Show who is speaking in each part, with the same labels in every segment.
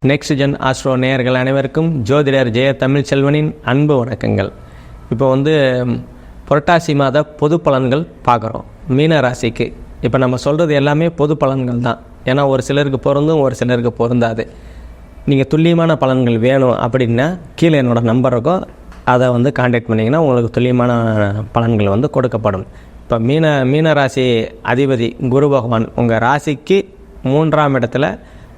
Speaker 1: Next gen astro நேயர்கள் அனைவருக்கும் ஜோதிடர் ஜெய தமிழ்ச்செல்வனின் அன்பு வணக்கங்கள். இப்போ புரட்டாசி மாத பொது பலன்கள் பார்க்குறோம். மீன ராசிக்கு இப்போ நம்ம சொல்கிறது எல்லாமே பொது பலன்கள் தான். ஏன்னா ஒரு சிலருக்கு பொருந்தும், ஒரு சிலருக்கு பொருந்தாது. நீங்கள் துல்லியமான பலன்கள் வேணும் அப்படின்னா கீழே என்னோடய நம்பர் இருக்கும், அதை கான்டாக்ட் பண்ணிங்கன்னா உங்களுக்கு துல்லியமான பலன்கள் கொடுக்கப்படும். இப்போ மீன ராசி அதிபதி குரு பகவான் உங்கள் ராசிக்கு 3ஆம் இடத்துல,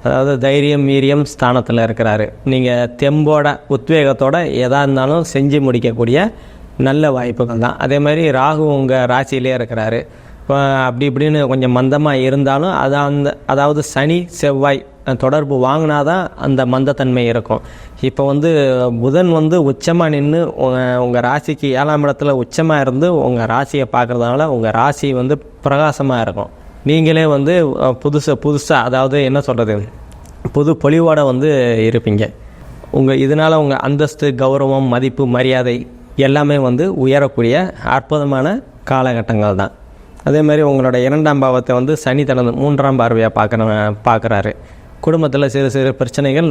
Speaker 1: அதாவது தைரியம் வீரியம் ஸ்தானத்தில் இருக்கிறாரு. நீங்கள் தெம்போட உத்வேகத்தோடு எதாக இருந்தாலும் செஞ்சு முடிக்கக்கூடிய நல்ல வாய்ப்புகள் தான். அதே மாதிரி ராகு உங்கள் ராசியிலே இருக்கிறாரு. அப்படி இப்படின்னு கொஞ்சம் மந்தமாக இருந்தாலும் அதாவது சனி செவ்வாய் தொடர்பு வாங்கினா தான் அந்த மந்தத்தன்மை இருக்கும். இப்போ புதன் உச்சமாக நின்று உங்கள் ராசிக்கு 7ஆம் இடத்துல உச்சமாக இருந்து உங்கள் ராசியை பார்க்குறதுனால உங்கள் ராசி பிரகாசமாக இருக்கும். நீங்களே புதுசாக அதாவது என்ன சொல்கிறது, புது பொலிவோடு இருப்பீங்க. இதனால் உங்கள் அந்தஸ்து, கௌரவம், மதிப்பு, மரியாதை எல்லாமே உயரக்கூடிய அற்புதமான காலகட்டங்கள் தான். அதே மாதிரி உங்களோட 2ஆம் பாவத்தை சனி தனது 3ஆம் பார்வையாக பார்க்குறாரு. குடும்பத்தில் சிறு சிறு பிரச்சனைகள்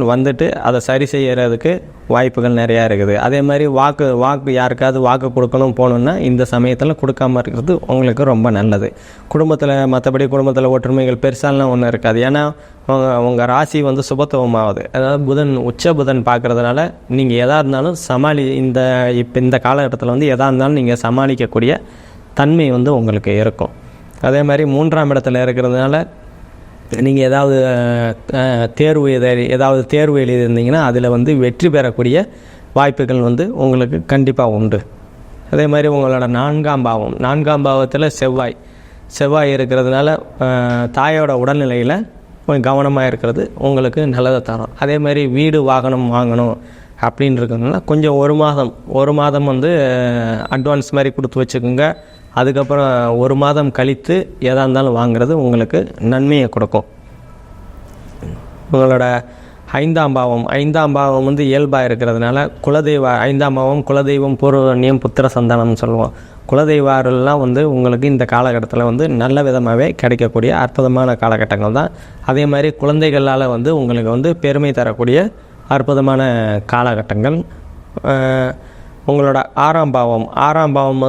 Speaker 1: அதை சரி செய்கிறதுக்கு வாய்ப்புகள் நிறையா இருக்குது. அதே மாதிரி வாக்கு யாருக்காவது வாக்கு கொடுக்கணும் போகணுன்னா இந்த சமயத்தில் கொடுக்காமல் இருக்கிறது உங்களுக்கு ரொம்ப நல்லது. மற்றபடி குடும்பத்தில் ஒற்றுமைகள் பெருசாலாம் ஒன்றும் இருக்காது. ஏன்னா உங்கள் ராசி சுபத்துவமாகுது. அதாவது உச்ச புதன் பார்க்குறதுனால நீங்கள் எதாக இருந்தாலும் இந்த காலகட்டத்தில் எதாக இருந்தாலும் நீங்கள் சமாளிக்கக்கூடிய தன்மை உங்களுக்கு இருக்கும். அதே மாதிரி 3ஆம் இடத்துல இருக்கிறதுனால நீங்கள் ஏதாவது தேர்வு எழுதியிருந்தீங்கன்னா அதில் வெற்றி பெறக்கூடிய வாய்ப்புகள் உங்களுக்கு கண்டிப்பாக உண்டு. அதே மாதிரி உங்களோட 4ஆம் பாவத்தில் செவ்வாய் இருக்கிறதுனால தாயோட உடல்நிலையில் கொஞ்சம் கவனமாக இருக்கிறது உங்களுக்கு நல்லதை தரும். அதே மாதிரி வீடு வாகனம் வாங்கணும் அப்படின்னு இருக்கிறதுனால கொஞ்சம் ஒரு மாதம் அட்வான்ஸ் மாதிரி கொடுத்து வச்சுக்கோங்க. அதுக்கப்புறம் 1 மாதம் கழித்து எதாக இருந்தாலும் வாங்கிறது உங்களுக்கு நன்மையை கொடுக்கும். உங்களோட 5ஆம் பாவம் இயல்பாக இருக்கிறதுனால குலதெய்வ 5ஆம் பாவம் குலதெய்வம், பூர்வண்யம், புத்திர சந்தானம்னு சொல்லுவோம். குலதெய்வாரெல்லாம் உங்களுக்கு இந்த காலகட்டத்தில் நல்ல விதமாகவே கிடைக்கக்கூடிய அற்புதமான காலகட்டங்கள் தான். அதே மாதிரி குழந்தைகளால் உங்களுக்கு பெருமை தரக்கூடிய அற்புதமான காலகட்டங்கள். உங்களோட 6ஆம் பாவம்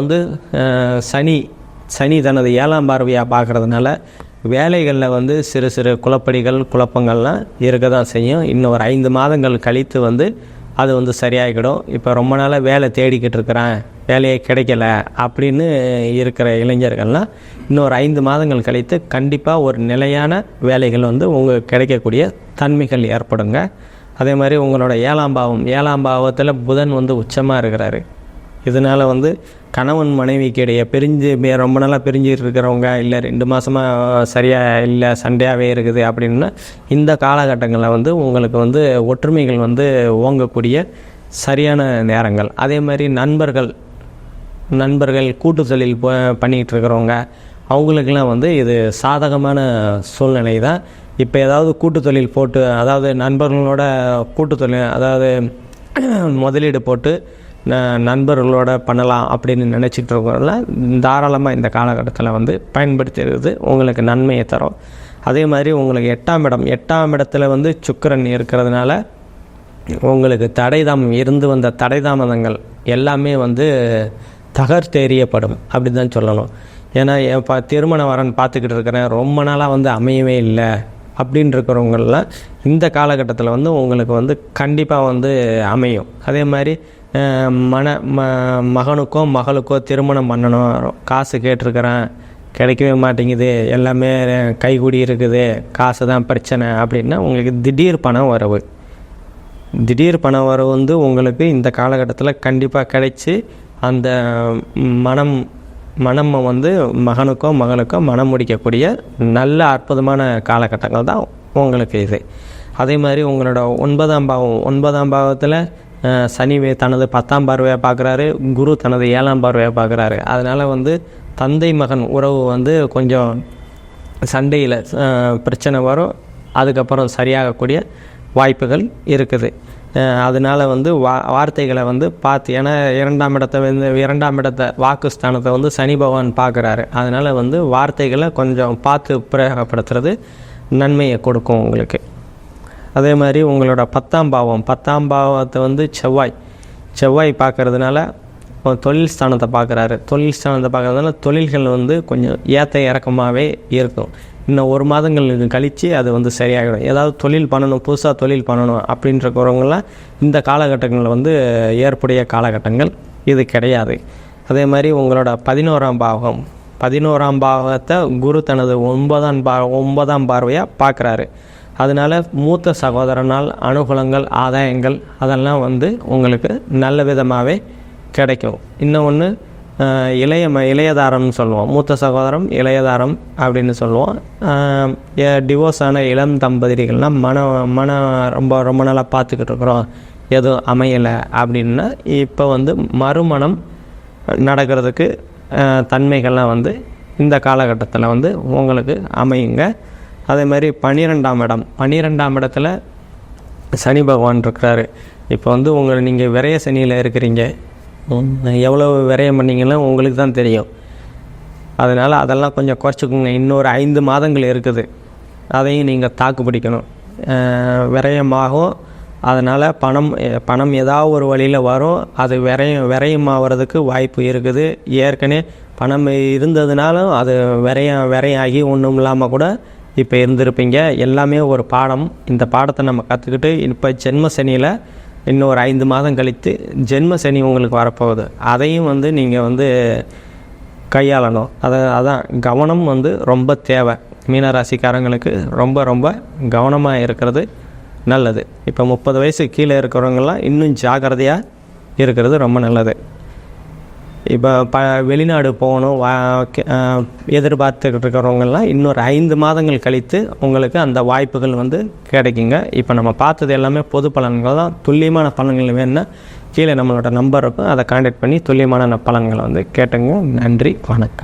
Speaker 1: சனி தனது 7ஆம் பார்வையாக பார்க்குறதுனால வேலைகளில் சிறு சிறு குழப்பங்கள்லாம் இருக்க தான் செய்யும். இன்னும் ஒரு 5 மாதங்கள் கழித்து அது சரியாகிடும். இப்போ ரொம்ப நாளாக வேலை தேடிக்கிட்டு இருக்கிறேன், வேலையே கிடைக்கல அப்படின்னு இருக்கிற இளைஞர்கள்லாம் இன்னும் ஒரு 5 மாதங்கள் கழித்து கண்டிப்பாக ஒரு நிலையான வேலைகள் உங்களுக்கு கிடைக்கக்கூடிய தன்மைகள் ஏற்படுங்க. அதே மாதிரி உங்களோட 7ஆம் பாவத்தில் புதன் உச்சமாக இருக்கிறாரு. இதனால் கணவன் மனைவிக்கு இடையே ரொம்ப நாளாக பிரிஞ்சிட்டு இருக்கிறவங்க, இல்லை 2 மாதமாக சரியாக இல்லை, சண்டையாகவே இருக்குது அப்படின்னா இந்த காலகட்டங்களில் உங்களுக்கு ஒற்றுமைகள் ஓங்கக்கூடிய சரியான நேரங்கள். அதே மாதிரி நண்பர்கள் கூட்டு தொழில் பண்ணிகிட்டு இருக்கிறவங்க அவங்களுக்கெல்லாம் இது சாதகமான சூழ்நிலை தான். இப்போ ஏதாவது கூட்டு தொழில் போட்டு, அதாவது நண்பர்களோட கூட்டு தொழில், அதாவது முதலீடு போட்டு நண்பர்களோட பண்ணலாம் அப்படின்னு நினச்சிட்டு இருக்கவங்களாம் தாராளமாக இந்த காலகட்டத்தில் பயன்படுத்துகிறது உங்களுக்கு நன்மையை தரும். அதே மாதிரி உங்களுக்கு 8ஆம் இடத்துல சுக்கிரன் இருக்கிறதுனால உங்களுக்கு இருந்து வந்த தடைதாமதங்கள் எல்லாமே தகர்த்தெறியப்படும் அப்படி தான் சொல்லணும். ஏன்னா திருமண வரன் பார்த்துக்கிட்டு இருக்கிறேன், ரொம்ப நாளாக அமையவே இல்லை அப்படின்னு இருக்கிறவங்களாம் இந்த காலகட்டத்தில் உங்களுக்கு கண்டிப்பாக அமையும். அதே மாதிரி மகனுக்கோ மகளுக்கோ திருமணம் பண்ணணும், காசு கேட்டிருக்கிறேன், கிடைக்கவே மாட்டேங்குது, எல்லாமே கைகூடி இருக்குது, காசு தான் பிரச்சனை அப்படின்னா உங்களுக்கு திடீர் பண வரவு உங்களுக்கு இந்த காலகட்டத்தில் கண்டிப்பாக கிடைச்சி அந்த மனம் மகனுக்கோ மகளுக்கோ மனம் முடிக்கக்கூடிய நல்ல அற்புதமான காலகட்டங்கள் தான் உங்களுக்கு இது. அதே மாதிரி உங்களோட 9ஆம் பாவத்தில் சனி தனது 10ஆம் பார்வையாக பார்க்குறாரு, குரு தனது 7ஆம் பார்வையாக பார்க்குறாரு. அதனால் தந்தை மகன் உறவு கொஞ்சம் சண்டையில் பிரச்சனை வரும், அதுக்கப்புறம் சரியாகக்கூடிய வாய்ப்புகள் இருக்குது. அதனால் வார்த்தைகளை பார்த்து, ஏன்னா 2ஆம் இடத்தை வாக்குஸ்தானத்தை சனி பகவான் பார்க்குறாரு. அதனால் வார்த்தைகளை கொஞ்சம் பார்த்து பிரயோகப்படுத்துறது நன்மையை கொடுக்கும் உங்களுக்கு. அதே மாதிரி உங்களோட 10ஆம் பாவத்தை வந்து செவ்வாய் பார்க்கறதுனால தொழில் ஸ்தானத்தை பார்க்குறாரு. தொழில் ஸ்தானத்தை பார்க்கறதுனால தொழில்கள் வந்து கொஞ்சம் ஏற்ற இறக்கமாகவே இருக்கும். இன்னும் 1 மாதங்களுக்கு கழித்து அது வந்து சரியாகிடும். ஏதாவது தொழில் பண்ணணும், புதுசாக தொழில் பண்ணணும் அப்படின்றவங்களாம் இந்த காலகட்டங்களில் வந்து ஏற்புடைய காலகட்டங்கள் இது கிடையாது. அதே மாதிரி உங்களோட 11ஆம் பாவத்தை குரு தனது 9ஆம் பார்வையாக பார்க்குறாரு. அதனால் மூத்த சகோதரனால் அனுகூலங்கள், ஆதாயங்கள் அதெல்லாம் வந்து உங்களுக்கு நல்ல விதமாகவே கிடைக்கும். இன்னொன்று இளையதாரம்னு சொல்லுவோம். மூத்த சகோதரம் இளையதாரம் அப்படின்னு சொல்லுவோம். டிவோர்ஸ் ஆன இளம் தம்பதிகள்னால் ரொம்ப ரொம்ப நாளாக பார்த்துக்கிட்டு இருக்கிறோம், எதுவும் அமையலை அப்படின்னா இப்போ வந்து மறுமணம் நடக்கிறதுக்கு தன்மைகள்லாம் வந்து இந்த காலகட்டத்தில் வந்து உங்களுக்கு அமையுங்க. அதே மாதிரி 12ஆம் இடத்துல சனி பகவான் இருக்கிறாரு. இப்போ வந்து நீங்கள் விரய சனியில் இருக்கிறீங்க. எவ்வளோ விரயம் பண்ணிங்கன்னா உங்களுக்கு தான் தெரியும். அதனால் அதெல்லாம் கொஞ்சம் குறைச்சிக்கோங்க. இன்னொரு 5 மாதங்கள் இருக்குது, அதையும் நீங்கள் தாக்கு பிடிக்கணும். விரயமாகும். அதனால் பணம் ஏதாவது ஒரு வழியில் வரும். அது விரயமாகிறதுக்கு வாய்ப்பு இருக்குது. ஏற்கனவே பணம் இருந்ததுனாலும் அது விரையாகி ஒன்றும் இல்லாமல் கூட இப்போ இருந்திருப்பீங்க. எல்லாமே ஒரு பாடம். இந்த பாடத்தை நம்ம கற்றுக்கிட்டு இப்போ ஜென்ம சனியில் இன்னொரு 5 மாதம் கழித்து ஜென்ம சனி உங்களுக்கு வரப்போகுது. அதையும் வந்து நீங்கள் வந்து கையாளணும். அதான் கவனம் வந்து ரொம்ப தேவை. மீனராசிக்காரங்களுக்கு ரொம்ப ரொம்ப கவனமாக இருக்கிறது நல்லது. இப்போ 30 வயசு கீழே இருக்கிறவங்கெல்லாம் இன்னும் ஜாக்கிரதையாக இருக்கிறது ரொம்ப நல்லது. இப்போ வெளிநாடு போகணும் எதிர்பார்த்துக்கிட்டு இருக்கிறவங்கெல்லாம் இன்னொரு 5 மாதங்கள் கழித்து உங்களுக்கு அந்த வாய்ப்புகள் வந்து கிடைக்குங்க. இப்போ நம்ம பார்த்தது எல்லாமே பொது பலன்கள் தான். துல்லியமான பலன்கள் வேணுன்னா கீழே நம்மளோட நம்பர் இருக்கும், அதை கான்டாக்ட் பண்ணி துல்லியமான பலன்களை வந்து கேட்டுங்க. நன்றி, வணக்கம்.